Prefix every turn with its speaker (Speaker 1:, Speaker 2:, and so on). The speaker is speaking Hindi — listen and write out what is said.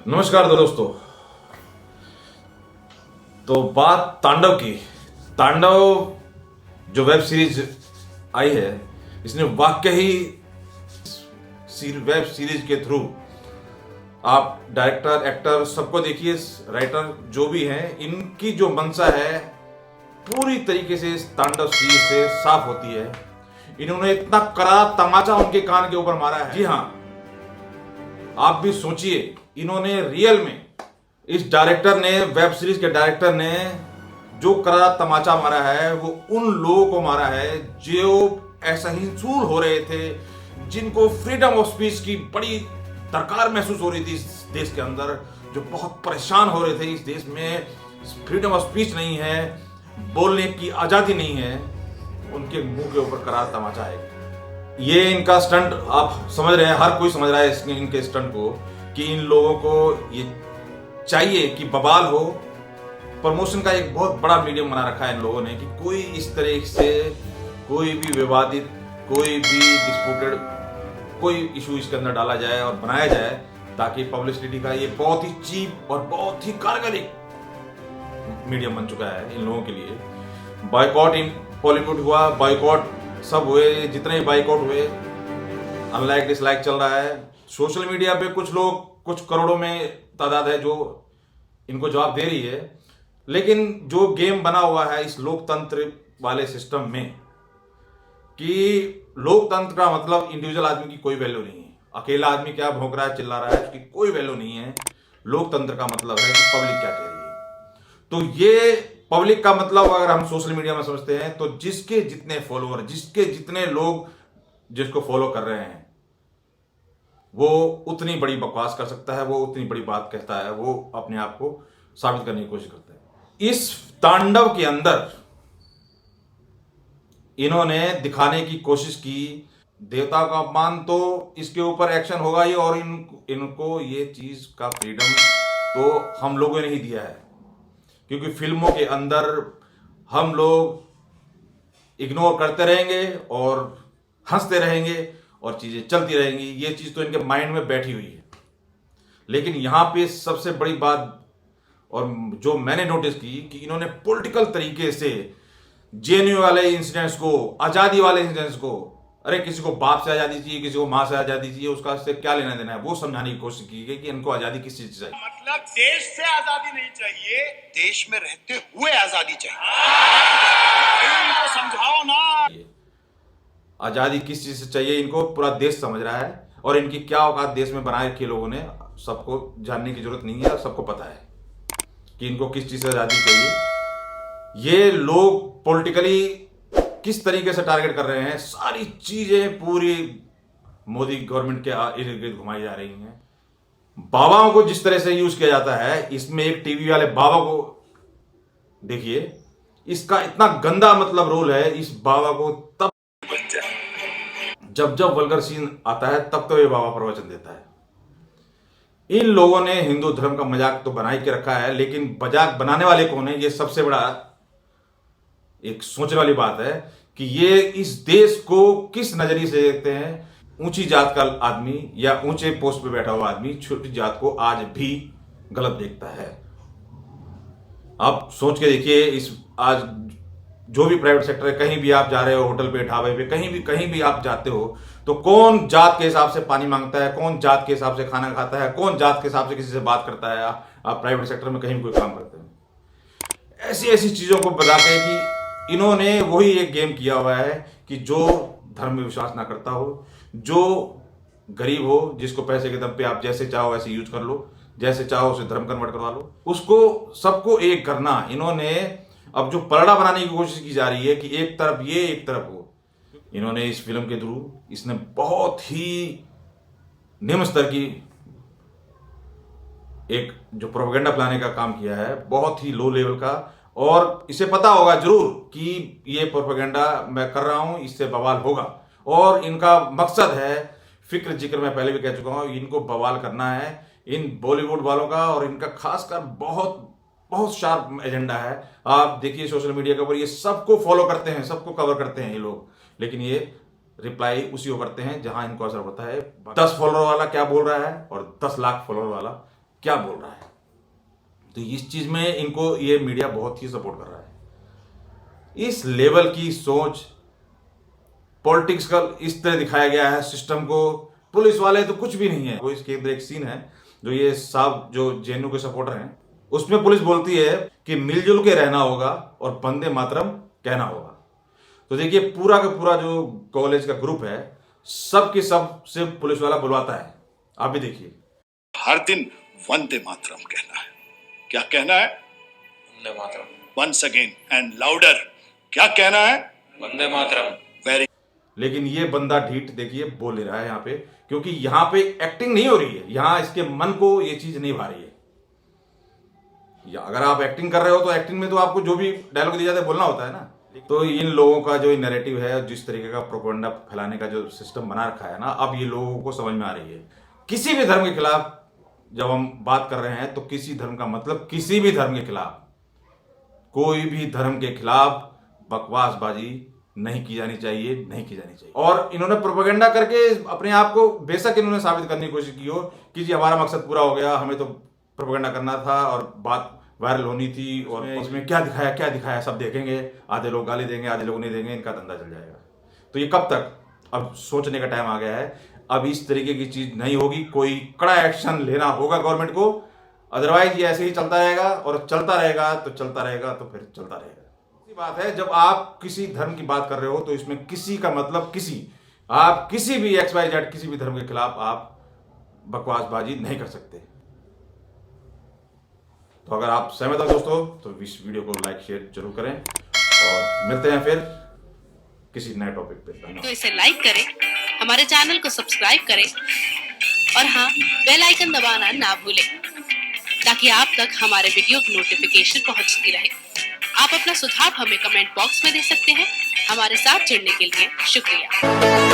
Speaker 1: नमस्कार दोस्तों। तो बात तांडव की। तांडव जो वेब सीरीज आई है, इसने वाकई ही वेब सीरीज के थ्रू आप डायरेक्टर, एक्टर सबको देखिए, राइटर जो भी हैं, इनकी जो मंशा है पूरी तरीके से इस तांडव सीरीज से साफ होती है। इन्होंने इतना कड़ा तमाचा उनके कान के ऊपर मारा है। जी हाँ, आप भी सोचिए, इन्होंने रियल में, इस डायरेक्टर ने, वेब सीरीज के डायरेक्टर ने जो करारा तमाचा मारा है वो उन लोगों को मारा है जो असहिष्णु हो रहे थे, जिनको फ्रीडम ऑफ स्पीच की बड़ी दरकार महसूस हो रही थी इस देश के अंदर, जो बहुत परेशान हो रहे थे। इस देश में फ्रीडम ऑफ स्पीच नहीं है, बोलने की आजादी नहीं है, उनके मुंह के ऊपर करारा तमाचा है। ये इनका स्टंट आप समझ रहे हैं, हर कोई समझ रहा है इनके स्टंट को, कि इन लोगों को ये चाहिए कि बवाल हो। प्रमोशन का एक बहुत बड़ा मीडियम बना रखा है इन लोगों ने कि कोई इस तरह से कोई भी विवादित, कोई भी डिस्प्यूटेड कोई इशू इसके अंदर डाला जाए और बनाया जाए, ताकि पब्लिसिटी का ये बहुत ही चीप और बहुत ही कारगर मीडियम बन चुका है इन लोगों के लिए। बॉयकॉट इन बॉलीवुड हुआ, बॉयकॉट सब हुए, जितने बॉयकॉट हुए, अनलाइक डिसलाइक चल रहा है। सोशल मीडिया पे कुछ लोग, कुछ करोड़ों में तादाद है जो इनको जवाब दे रही है, लेकिन जो गेम बना हुआ है इस लोकतंत्र वाले सिस्टम में, कि लोकतंत्र का मतलब इंडिविजुअल आदमी की कोई वैल्यू नहीं है। अकेला आदमी क्या भौंक रहा है, चिल्ला रहा है, उसकी कोई वैल्यू नहीं है। लोकतंत्र का मतलब है कि पब्लिक क्या कह रही है। तो ये पब्लिक का मतलब अगर हम सोशल मीडिया में समझते हैं, तो जिसके जितने फॉलोअर, जिसके जितने लोग जिसको फॉलो कर रहे हैं, वो उतनी बड़ी बकवास कर सकता है, वो उतनी बड़ी बात कहता है, वो अपने आप को साबित करने की कोशिश करता है। इस तांडव के अंदर इन्होंने दिखाने की कोशिश की देवता का अपमान, तो इसके ऊपर एक्शन होगा ही, और इनको ये चीज का फ्रीडम तो हम लोगों ने ही दिया है, क्योंकि फिल्मों के अंदर हम लोग इग्नोर करते रहेंगे और हंसते रहेंगे और चीजें चलती रहेंगी। ये चीज तो इनके माइंड में बैठी हुई है। लेकिन यहां पे सबसे बड़ी बात, और जो मैंने नोटिस की, कि इन्होंने पॉलिटिकल तरीके से जेएनयू वाले इंसिडेंट्स को, आजादी वाले इंसिडेंट्स को, अरे किसी को बाप से आजादी चाहिए, किसी को मां से आजादी चाहिए, उसका से क्या लेना देना है, वो समझाने की कोशिश की गई कि इनको आजादी किस चीज से चाहिए।
Speaker 2: मतलब देश से आजादी नहीं चाहिए, देश में रहते हुए आजादी चाहिए। इनको समझाओ ना।
Speaker 1: आजादी किस चीज से चाहिए, इनको पूरा देश समझ रहा है, और इनकी क्या औकात देश में बनाए रखी लोगों ने, सबको जानने की जरूरत नहीं है, सबको पता है कि इनको किस चीज से आजादी चाहिए। ये लोग पॉलिटिकली किस तरीके से टारगेट कर रहे हैं, सारी चीजें पूरी मोदी गवर्नमेंट के इर्द गिर्द घुमाई जा रही हैं। बाबाओं को जिस तरह से यूज किया जाता है, इसमें एक टीवी वाले बाबा को देखिए, इसका इतना गंदा मतलब रोल है इस बाबा को। तब जब वल्गर सीन आता है, तब तो ये बाबा प्रवचन देता है। इन लोगों ने हिंदू धर्म का मजाक तो बना के रखा है, लेकिन मजाक बनाने वाले कौन है, ये सबसे बड़ा एक सोचने वाली बात है कि ये इस देश को किस नजरिए से देखते हैं। ऊंची जात का आदमी या ऊंचे पोस्ट पे बैठा हुआ आदमी छोटी जात को आज भी गलत देखता है। आप सोच के देखिए, इस आज जो भी प्राइवेट सेक्टर है, कहीं भी आप जा रहे हो, होटल पे, ढाबे पे, कहीं भी आप जाते हो, तो कौन जात के हिसाब से पानी मांगता है, कौन जात के हिसाब से खाना खाता है, कौन जात के हिसाब से किसी से बात करता है। आप प्राइवेट सेक्टर में कहीं भी कोई काम करते हैं, ऐसी ऐसी चीजों को बता के कि इन्होंने वही एक गेम किया हुआ है कि जो धर्म में विश्वास ना करता हो, जो गरीब हो, जिसको पैसे के दम पे आप जैसे चाहो वैसे यूज कर लो, जैसे चाहो उसे धर्म कन्वर्ट करवा लो, उसको सबको एक करना। इन्होंने अब जो पलड़ा बनाने की कोशिश की जा रही है कि एक तरफ ये, एक तरफ वो, इन्होंने इस फिल्म के थ्रू इसने बहुत ही निम्न स्तर की एक जो प्रोपेगेंडा फैलाने का काम किया है, बहुत ही लो लेवल का। और इसे पता होगा जरूर कि ये प्रोपेगेंडा मैं कर रहा हूं, इससे बवाल होगा, और इनका मकसद है, फिक्र जिक्र मैं पहले भी कह चुका हूं, इनको बवाल करना है इन बॉलीवुड वालों का, और इनका खासकर बहुत बहुत शार्प एजेंडा है। आप देखिए सोशल मीडिया के ऊपर ये सबको फॉलो करते हैं, सबको कवर करते हैं ये लोग, लेकिन ये रिप्लाई उसी को करते हैं जहां इनको असर होता है। 10 फॉलोअर वाला क्या बोल रहा है और 10 लाख फॉलोअर वाला क्या बोल रहा है। तो इस चीज में इनको ये मीडिया बहुत ही सपोर्ट कर रहा है। इस लेवल की सोच, पॉलिटिक्स का इस तरह दिखाया गया है सिस्टम को। पुलिस वाले तो कुछ भी नहीं है। वो इसके अंदर एक सीन है जो ये साहब जो जेएनयू के सपोर्टर हैं, उसमें पुलिस बोलती है कि मिलजुल के रहना होगा और वंदे मातरम कहना होगा। तो देखिए पूरा का पूरा जो कॉलेज का ग्रुप है सब के सब से पुलिस वाला बुलवाता है। आप भी देखिए,
Speaker 2: हर दिन वंदे मातरम कहना है। क्या कहना है?
Speaker 3: Vande Mataram.
Speaker 2: Once again and louder, क्या कहना है?
Speaker 3: वंदे मातरम।
Speaker 2: वेरी।
Speaker 1: लेकिन ये बंदा ढीठ देखिए बोल नहीं रहा है यहाँ पे, क्योंकि यहाँ पे एक्टिंग नहीं हो रही है। यहाँ इसके मन को ये चीज नहीं भा रही है। या अगर आप एक्टिंग कर रहे हो तो एक्टिंग में तो आपको जो भी डायलॉग दिया जाता है बोलना होता है ना। तो इन लोगों का जो नैरेटिव है, जिस तरीके का प्रोपेगेंडा फैलाने का जो सिस्टम बना रखा है ना, अब ये लोगों को समझ में आ रही है। किसी भी धर्म के खिलाफ जब हम बात कर रहे हैं तो किसी धर्म का मतलब किसी भी धर्म के खिलाफ, कोई भी धर्म के खिलाफ बकवासबाजी नहीं की जानी चाहिए, नहीं की जानी चाहिए। और इन्होंने प्रोपेगेंडा करके अपने आप को बेशक इन्होंने साबित करने की कोशिश की हो कि जी हमारा मकसद पूरा हो गया, हमें तो प्रोपेगेंडा करना था और बात वायरल होनी थी, और इसमें क्या दिखाया सब देखेंगे, आधे लोग गाली देंगे, आधे लोग नहीं देंगे, इनका धंधा चल जाएगा। तो ये कब तक? अब सोचने का टाइम आ गया है। अब इस तरीके की चीज नहीं होगी, कोई कड़ा एक्शन लेना होगा गवर्नमेंट को, अदरवाइज ये ऐसे ही चलता रहेगा और चलता रहेगा तो चलता रहेगा तो फिर चलता रहेगा। बात है, जब आप किसी धर्म की बात कर रहे हो तो इसमें किसी का मतलब आप किसी भी XYZ किसी भी धर्म के खिलाफ आप बकवासबाजी नहीं कर सकते। तो अगर आप सहमत हो दोस्तों तो इस वीडियो को लाइक शेयर जरूर करें और मिलते हैं फिर किसी नए टॉपिक पे।
Speaker 4: तो इसे लाइक करें, हमारे चैनल को सब्सक्राइब करें और हाँ, बेल आइकन दबाना ना भूलें ताकि आप तक हमारे वीडियो की नोटिफिकेशन पहुंचती रहे। आप अपना सुझाव हमें कमेंट बॉक्स में दे सकते हैं। हमारे साथ जुड़ने के लिए शुक्रिया।